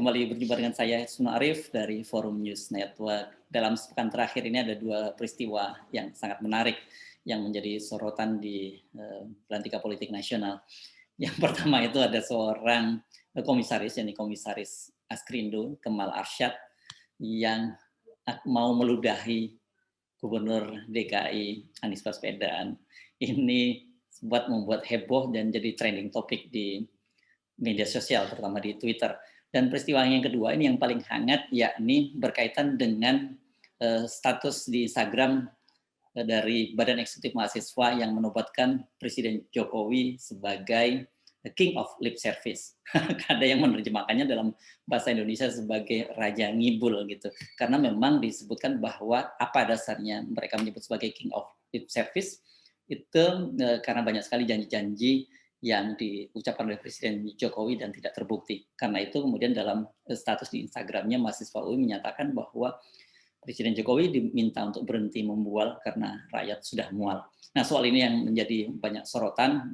kembali berjumpa dengan saya Isnu Arif dari Forum News Network. Dalam sepekan terakhir ini ada dua peristiwa yang sangat menarik yang menjadi sorotan di belantika politik nasional. Yang pertama itu ada seorang komisaris, yakni Komisaris Askrindo, Kemal Arsyad, yang mau meludahi Gubernur DKI Anies Baswedan. Ini membuat heboh dan jadi trending topik di media sosial, terutama di Twitter. Dan peristiwa yang kedua ini yang paling hangat, yakni berkaitan dengan status di Instagram dari Badan Eksekutif Mahasiswa yang menobatkan Presiden Jokowi sebagai King of Lip Service. Ada yang menerjemahkannya dalam bahasa Indonesia sebagai Raja Ngibul gitu. Karena memang disebutkan bahwa apa dasarnya mereka menyebut sebagai King of Lip Service itu karena banyak sekali janji-janji yang diucapkan oleh Presiden Jokowi dan tidak terbukti. Karena itu kemudian dalam status di Instagramnya mahasiswa UI menyatakan bahwa Presiden Jokowi diminta untuk berhenti membual karena rakyat sudah mual. Nah, soal ini yang menjadi banyak sorotan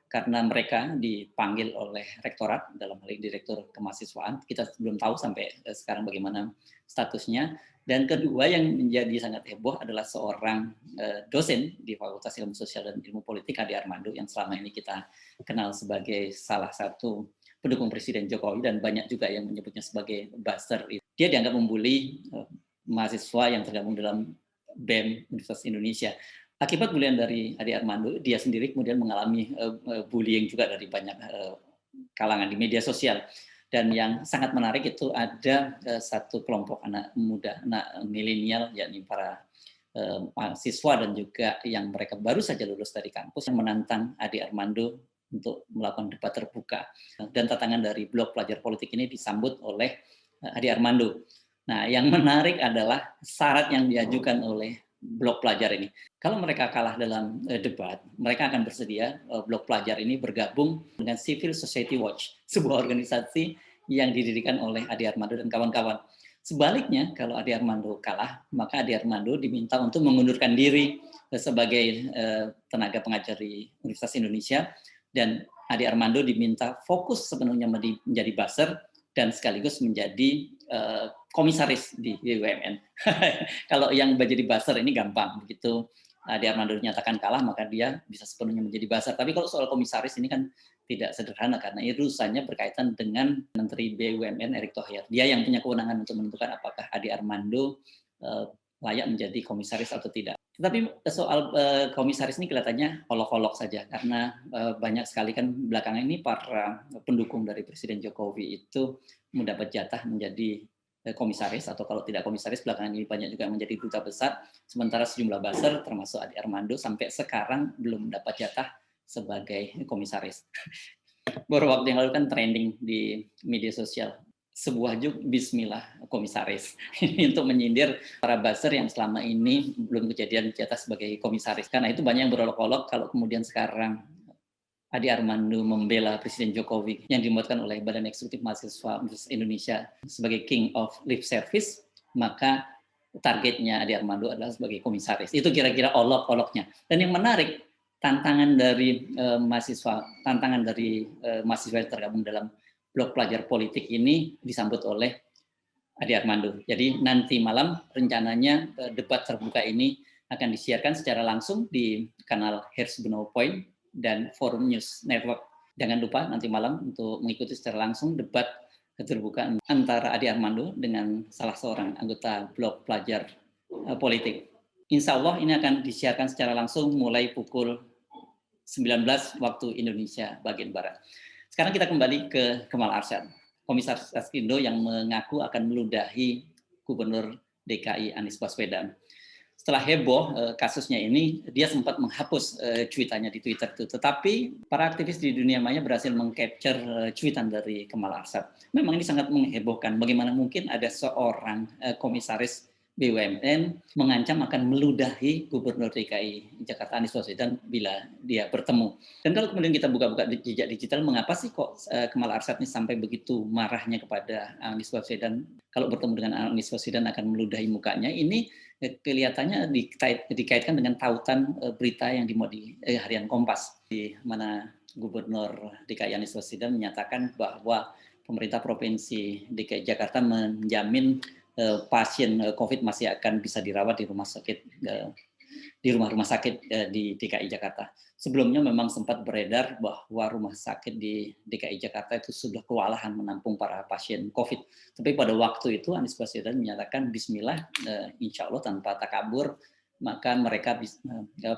karena mereka dipanggil oleh rektorat, dalam hal ini Direktur Kemahasiswaan. Kita belum tahu sampai sekarang bagaimana statusnya. Dan kedua yang menjadi sangat heboh adalah seorang dosen di Fakultas Ilmu Sosial dan Ilmu Politik, Ade Armando, yang selama ini kita kenal sebagai salah satu pendukung Presiden Jokowi dan banyak juga yang menyebutnya sebagai buzzer. Dia dianggap membuli mahasiswa yang tergabung dalam BEM Universitas Indonesia. Akibat bulian dari Ade Armando, dia sendiri kemudian mengalami bullying juga dari banyak kalangan di media sosial. Dan yang sangat menarik itu ada satu kelompok anak muda, anak milenial, yakni para mahasiswa dan juga yang mereka baru saja lulus dari kampus yang menantang Ade Armando untuk melakukan debat terbuka. Dan tantangan dari blog pelajar politik ini disambut oleh Ade Armando. Nah, yang menarik adalah syarat yang diajukan oleh blog pelajar ini. Kalau mereka kalah dalam debat, mereka akan bersedia blog pelajar ini bergabung dengan Civil Society Watch, sebuah organisasi yang didirikan oleh Ade Armando dan kawan-kawan. Sebaliknya, kalau Ade Armando kalah, maka Ade Armando diminta untuk mengundurkan diri sebagai tenaga pengajar di Universitas Indonesia, dan Ade Armando diminta fokus sepenuhnya menjadi buzzer dan sekaligus menjadi komisaris di BUMN. Kalau yang menjadi buzzer ini gampang, begitu Ade Armando dinyatakan kalah maka dia bisa sepenuhnya menjadi buzzer. Tapi kalau soal komisaris ini kan tidak sederhana karena urusannya berkaitan dengan Menteri BUMN Erick Thohir. Dia yang punya kewenangan untuk menentukan apakah Ade Armando layak menjadi komisaris atau tidak. Tetapi soal komisaris ini kelihatannya olok-olok saja karena banyak sekali kan belakangan ini para pendukung dari Presiden Jokowi itu mendapat jatah menjadi komisaris, atau kalau tidak komisaris belakangan ini banyak juga menjadi duta besar, sementara sejumlah buzzer termasuk Ade Armando sampai sekarang belum mendapat jatah sebagai komisaris. Baru waktu yang lalu kan trending di media sosial sebuah juk Bismillah komisaris. Ini untuk menyindir para buzzer yang selama ini belum kejadian jatah sebagai komisaris. Karena itu banyak yang berolok-olok kalau kemudian sekarang Ade Armando membela Presiden Jokowi yang dimuatkan oleh Badan Eksekutif Mahasiswa Universitas Indonesia sebagai King of Lip Service, maka targetnya Ade Armando adalah sebagai komisaris. Itu kira-kira olok-oloknya. Dan yang menarik, tantangan dari mahasiswa yang tergabung dalam blog pelajar politik ini disambut oleh Ade Armando. Jadi nanti malam rencananya debat terbuka ini akan disiarkan secara langsung di kanal Hersbeno Point dan Forum News Network. Jangan lupa nanti malam untuk mengikuti secara langsung debat keterbukaan antara Ade Armando dengan salah seorang anggota blog pelajar politik. Insya Allah ini akan disiarkan secara langsung mulai pukul 19 waktu Indonesia bagian Barat. Sekarang kita kembali ke Kemal Arsyad, Komisaris Askrindo yang mengaku akan meludahi Gubernur DKI Anies Baswedan. Setelah heboh kasusnya ini, dia sempat menghapus cuitannya di Twitter itu. Tetapi para aktivis di dunia maya berhasil meng-capture cuitan dari Kemal Arsyad. Memang ini sangat menghebohkan. Bagaimana mungkin ada seorang komisaris BUMN mengancam akan meludahi Gubernur DKI Jakarta Anies Baswedan bila dia bertemu. Dan kalau kemudian kita buka-buka jejak digital, mengapa sih kok Kemal Arsyad ini sampai begitu marahnya kepada Anies Baswedan? Kalau bertemu dengan Anies Baswedan akan meludahi mukanya. Ini kelihatannya dikaitkan dengan tautan berita yang dimuat di harian Kompas, di mana Gubernur DKI Anies Baswedan menyatakan bahwa pemerintah Provinsi DKI Jakarta menjamin pasien COVID masih akan bisa dirawat di rumah sakit di rumah-rumah sakit di DKI Jakarta. Sebelumnya memang sempat beredar bahwa rumah sakit di DKI Jakarta itu sudah kewalahan menampung para pasien COVID. Tapi pada waktu itu Anies Baswedan menyatakan Bismillah, insya Allah tanpa takabur, maka mereka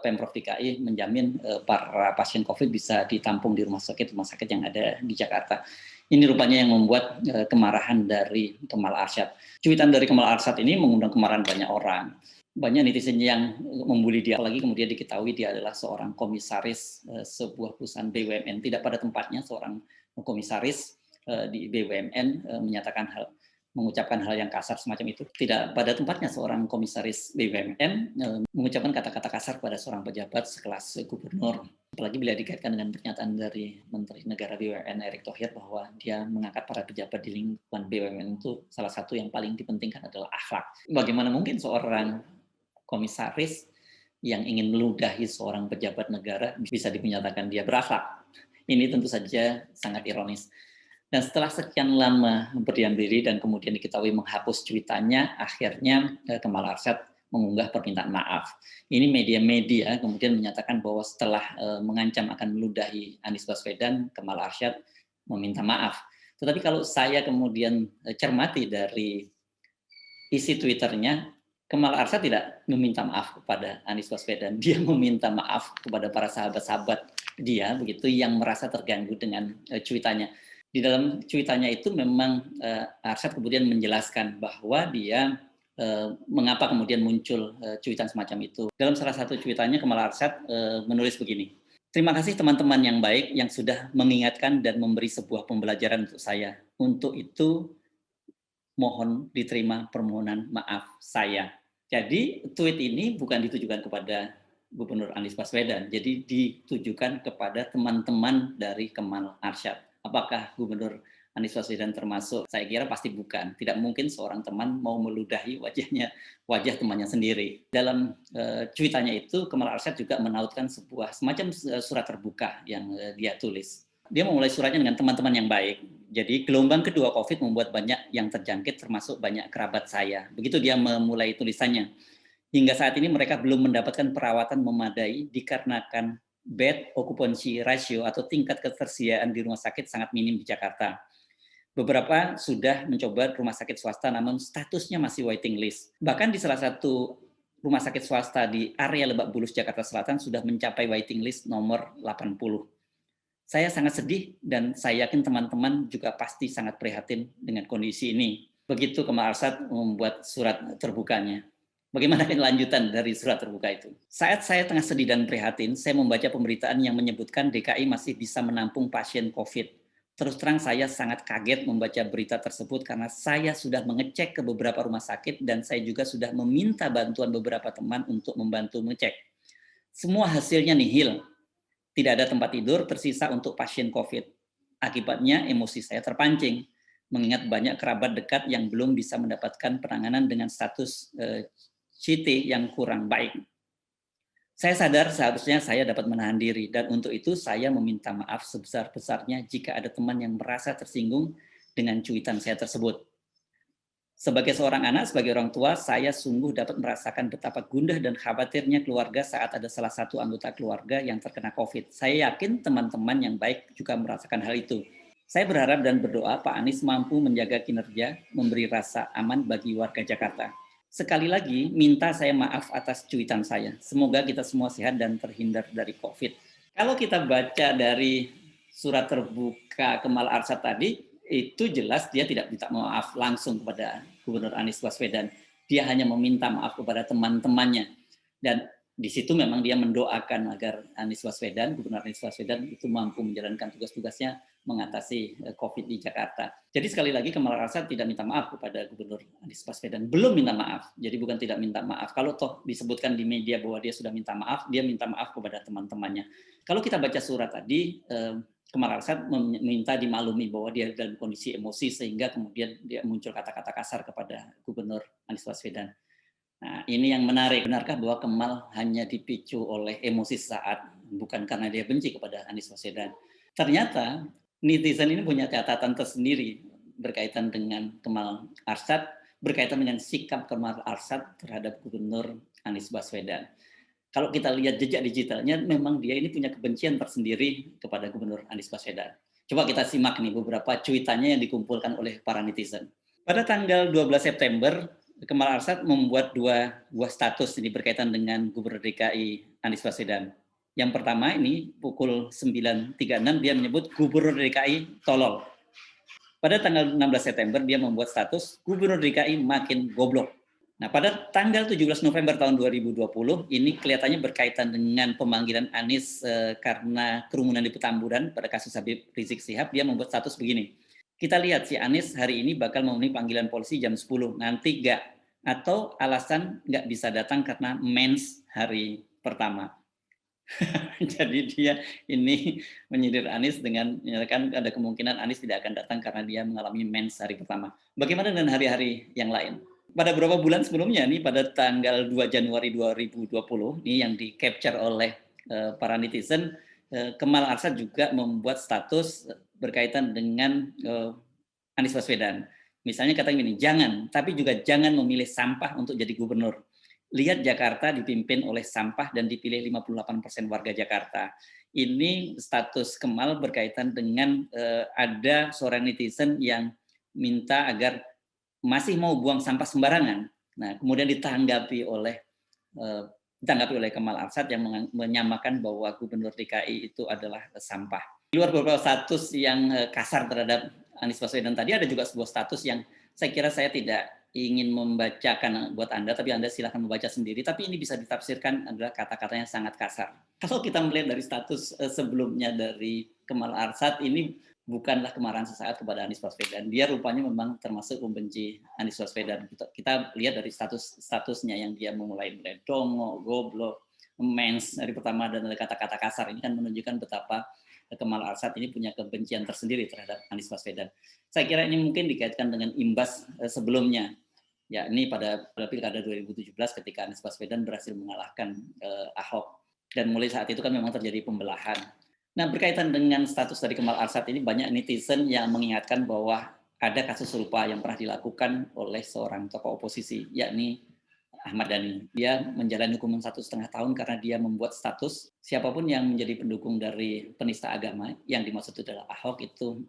Pemprov DKI menjamin para pasien COVID bisa ditampung di rumah sakit yang ada di Jakarta. Ini rupanya yang membuat kemarahan dari Kemal Arsyad. Cuitan dari Kemal Arsyad ini mengundang kemarahan banyak orang. Banyak netizen yang membuli dia, apalagi kemudian diketahui dia adalah seorang komisaris sebuah perusahaan BUMN. Tidak pada tempatnya seorang komisaris di BUMN mengucapkan hal yang kasar semacam itu. Tidak pada tempatnya seorang komisaris BUMN mengucapkan kata-kata kasar pada seorang pejabat sekelas gubernur. Apalagi bila dikaitkan dengan pernyataan dari Menteri Negara BUMN Erick Thohir bahwa dia mengangkat para pejabat di lingkungan BUMN itu salah satu yang paling dipentingkan adalah akhlak. Bagaimana mungkin seorang komisaris yang ingin meludahi seorang pejabat negara bisa dinyatakan dia berakhlak? Ini tentu saja sangat ironis. Dan setelah sekian lama berdiam diri dan kemudian diketahui menghapus cuitannya, akhirnya Kemal Arsyad mengunggah permintaan maaf. Ini media-media kemudian menyatakan bahwa setelah mengancam akan meludahi Anies Baswedan, Kemal Arsyad meminta maaf. Tetapi kalau saya kemudian cermati dari isi Twitternya, Kemal Arsyad tidak meminta maaf kepada Anies Baswedan, dia meminta maaf kepada para sahabat-sahabat dia begitu yang merasa terganggu dengan cuitannya. Di dalam cuitannya itu memang Arsyad kemudian menjelaskan bahwa dia mengapa kemudian muncul cuitan semacam itu. Dalam salah satu cuitannya Kemal Arsyad menulis begini. Terima kasih teman-teman yang baik yang sudah mengingatkan dan memberi sebuah pembelajaran untuk saya. Untuk itu mohon diterima permohonan maaf saya. Jadi tweet ini bukan ditujukan kepada Gubernur Anies Baswedan, jadi ditujukan kepada teman-teman dari Kemal Arsyad. Apakah Gubernur Anies Baswedan termasuk? Saya kira pasti bukan. Tidak mungkin seorang teman mau meludahi wajah temannya sendiri. Dalam cuitannya itu Kemal Arsyad juga menautkan sebuah semacam surat terbuka yang dia tulis. Dia memulai suratnya dengan teman-teman yang baik. Jadi gelombang kedua COVID membuat banyak yang terjangkit termasuk banyak kerabat saya. Begitu dia memulai tulisannya. Hingga saat ini mereka belum mendapatkan perawatan memadai dikarenakan bed occupancy ratio atau tingkat ketersediaan di rumah sakit sangat minim di Jakarta. Beberapa sudah mencoba rumah sakit swasta namun statusnya masih waiting list. Bahkan di salah satu rumah sakit swasta di area Lebak Bulus, Jakarta Selatan sudah mencapai waiting list nomor 80. Saya sangat sedih dan saya yakin teman-teman juga pasti sangat prihatin dengan kondisi ini. Begitu Kemal Arsyad membuat surat terbukanya. Bagaimana kelanjutan dari surat terbuka itu? Saat saya tengah sedih dan prihatin, saya membaca pemberitaan yang menyebutkan DKI masih bisa menampung pasien COVID. Terus terang saya sangat kaget membaca berita tersebut karena saya sudah mengecek ke beberapa rumah sakit dan saya juga sudah meminta bantuan beberapa teman untuk membantu mengecek. Semua hasilnya nihil. Tidak ada tempat tidur tersisa untuk pasien COVID. Akibatnya emosi saya terpancing, mengingat banyak kerabat dekat yang belum bisa mendapatkan penanganan dengan status CT yang kurang baik. Saya sadar seharusnya saya dapat menahan diri, dan untuk itu saya meminta maaf sebesar-besarnya jika ada teman yang merasa tersinggung dengan cuitan saya tersebut. Sebagai seorang anak, sebagai orang tua, saya sungguh dapat merasakan betapa gundah dan khawatirnya keluarga saat ada salah satu anggota keluarga yang terkena COVID. Saya yakin teman-teman yang baik juga merasakan hal itu. Saya berharap dan berdoa Pak Anies mampu menjaga kinerja, memberi rasa aman bagi warga Jakarta. Sekali lagi, minta saya maaf atas cuitan saya. Semoga kita semua sehat dan terhindar dari COVID. Kalau kita baca dari surat terbuka Kemal Arsyad tadi, itu jelas dia tidak minta maaf langsung kepada Gubernur Anies Baswedan. Dia hanya meminta maaf kepada teman-temannya. Dan di situ memang dia mendoakan agar Gubernur Anies Baswedan itu mampu menjalankan tugas-tugasnya mengatasi COVID di Jakarta. Jadi sekali lagi Kemal Arsyad tidak minta maaf kepada Gubernur Anies Baswedan. Belum minta maaf. Jadi bukan tidak minta maaf. Kalau toh disebutkan di media bahwa dia sudah minta maaf, dia minta maaf kepada teman-temannya. Kalau kita baca surat tadi, Kemal Arsyad meminta dimaklumi bahwa dia dalam kondisi emosi sehingga kemudian dia muncul kata-kata kasar kepada Gubernur Anies Baswedan. Nah, ini yang menarik. Benarkah bahwa Kemal hanya dipicu oleh emosi saat, bukan karena dia benci kepada Anies Baswedan? Ternyata netizen ini punya catatan tersendiri berkaitan dengan Kemal Arsyad, berkaitan dengan sikap Kemal Arsyad terhadap Gubernur Anies Baswedan. Kalau kita lihat jejak digitalnya, memang dia ini punya kebencian tersendiri kepada Gubernur Anies Baswedan. Coba kita simak nih beberapa cuitannya yang dikumpulkan oleh para netizen. Pada tanggal 12 September, Kemal Arsyad membuat dua buah status ini berkaitan dengan Gubernur DKI Anies Baswedan. Yang pertama ini pukul 9.36 dia menyebut Gubernur DKI tolol. Pada tanggal 16 September dia membuat status Gubernur DKI makin goblok. Nah, pada tanggal 17 November tahun 2020 ini kelihatannya berkaitan dengan pemanggilan Anies karena kerumunan di Petamburan pada kasus Habib Rizik Sihab. Dia membuat status begini. Kita lihat si Anies hari ini bakal memenuhi panggilan polisi jam 10, nanti enggak. Atau alasan nggak bisa datang karena mens hari pertama. Jadi dia ini menyindir Anies dengan menyatakan ada kemungkinan Anies tidak akan datang karena dia mengalami mens hari pertama. Bagaimana dengan hari-hari yang lain? Pada beberapa bulan sebelumnya nih, pada tanggal 2 Januari 2020 nih yang di-capture oleh para netizen, Kemal Arsyad juga membuat status berkaitan dengan Anies Baswedan. Misalnya kata gini, jangan, tapi juga jangan memilih sampah untuk jadi gubernur. Lihat Jakarta dipimpin oleh sampah dan dipilih 58% warga Jakarta. Ini status Kemal berkaitan dengan ada seorang netizen yang minta agar masih mau buang sampah sembarangan. Nah, kemudian ditanggapi oleh Kemal Arsyad yang menyamakan bahwa Gubernur DKI itu adalah sampah. Di luar beberapa status yang kasar terhadap Anies Baswedan tadi, ada juga sebuah status yang saya kira saya tidak ingin membacakan buat Anda, tapi Anda silahkan membaca sendiri. Tapi ini bisa ditafsirkan adalah kata-katanya sangat kasar. Kalau kita melihat dari status sebelumnya dari Kemal Arsyad, ini bukanlah kemarahan sesaat kepada Anies Baswedan. Dia rupanya memang termasuk pembenci Anies Baswedan. Kita lihat dari statusnya yang dia memulai dongo, goblok, mens dari pertama dan dari kata-kata kasar. Ini kan menunjukkan betapa Kemal Arsyad ini punya kebencian tersendiri terhadap Anies Baswedan. Saya kira ini mungkin dikaitkan dengan imbas sebelumnya, yakni pada Pilkada 2017 ketika Anies Baswedan berhasil mengalahkan Ahok. Dan mulai saat itu kan memang terjadi pembelahan. Nah, berkaitan dengan status dari Kemal Arsyad ini, banyak netizen yang mengingatkan bahwa ada kasus serupa yang pernah dilakukan oleh seorang tokoh oposisi, yakni Ahmad Dhani. Dia menjalani hukuman 1,5 tahun karena dia membuat status siapapun yang menjadi pendukung dari penista agama yang dimaksud itu adalah Ahok itu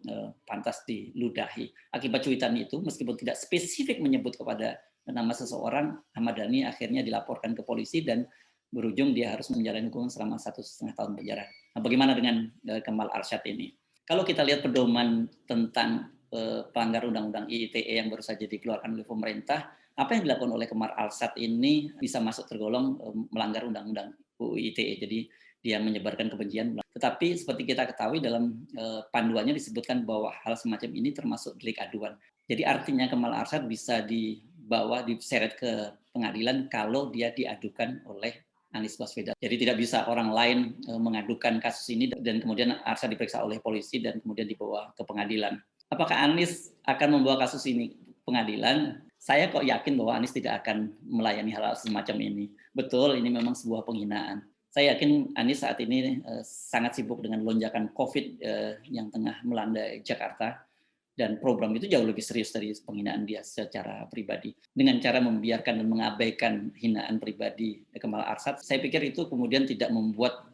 pantas diludahi. Akibat cuitan itu, meskipun tidak spesifik menyebut kepada nama seseorang, Ahmad Dhani akhirnya dilaporkan ke polisi dan berujung dia harus menjalani hukuman selama 1,5 tahun penjara. Nah, bagaimana dengan Kemal Arsyad ini? Kalau kita lihat pedoman tentang pelanggar Undang-Undang ITE yang baru saja dikeluarkan oleh pemerintah, apa yang dilakukan oleh Kemal Arsyad ini bisa masuk tergolong melanggar Undang-Undang UU ITE. Jadi dia menyebarkan kebencian. Tetapi seperti kita ketahui dalam panduannya disebutkan bahwa hal semacam ini termasuk delik aduan. Jadi artinya Kemal Arsyad bisa dibawa, diseret ke pengadilan kalau dia diadukan oleh Anies Baswedan. Jadi tidak bisa orang lain mengadukan kasus ini dan kemudian Arsyad diperiksa oleh polisi dan kemudian dibawa ke pengadilan. Apakah Anies akan membawa kasus ini pengadilan? Saya kok yakin bahwa Anies tidak akan melayani hal-hal semacam ini. Betul, ini memang sebuah penghinaan. Saya yakin Anies saat ini sangat sibuk dengan lonjakan COVID yang tengah melanda Jakarta, dan program itu jauh lebih serius dari penghinaan dia secara pribadi. Dengan cara membiarkan dan mengabaikan hinaan pribadi Kemal Arsyad, saya pikir itu kemudian tidak membuat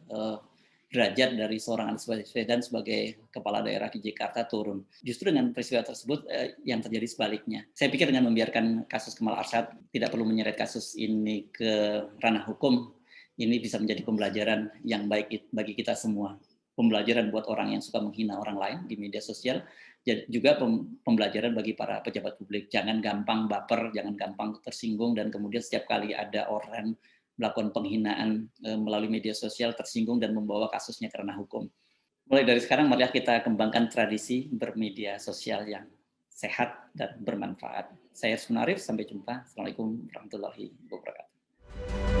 derajat dari seorang Anies Baswedan sebagai kepala daerah di Jakarta turun. Justru dengan peristiwa tersebut yang terjadi sebaliknya. Saya pikir dengan membiarkan kasus Kemal Arsyad, tidak perlu menyeret kasus ini ke ranah hukum, ini bisa menjadi pembelajaran yang baik bagi kita semua. Pembelajaran buat orang yang suka menghina orang lain di media sosial, juga pembelajaran bagi para pejabat publik. Jangan gampang baper, jangan gampang tersinggung, dan kemudian setiap kali ada orang melakukan penghinaan melalui media sosial tersinggung dan membawa kasusnya ke ranah hukum. Mulai dari sekarang marilah kita kembangkan tradisi bermedia sosial yang sehat dan bermanfaat. Saya Arif, sampai jumpa. Assalamualaikum warahmatullahi wabarakatuh.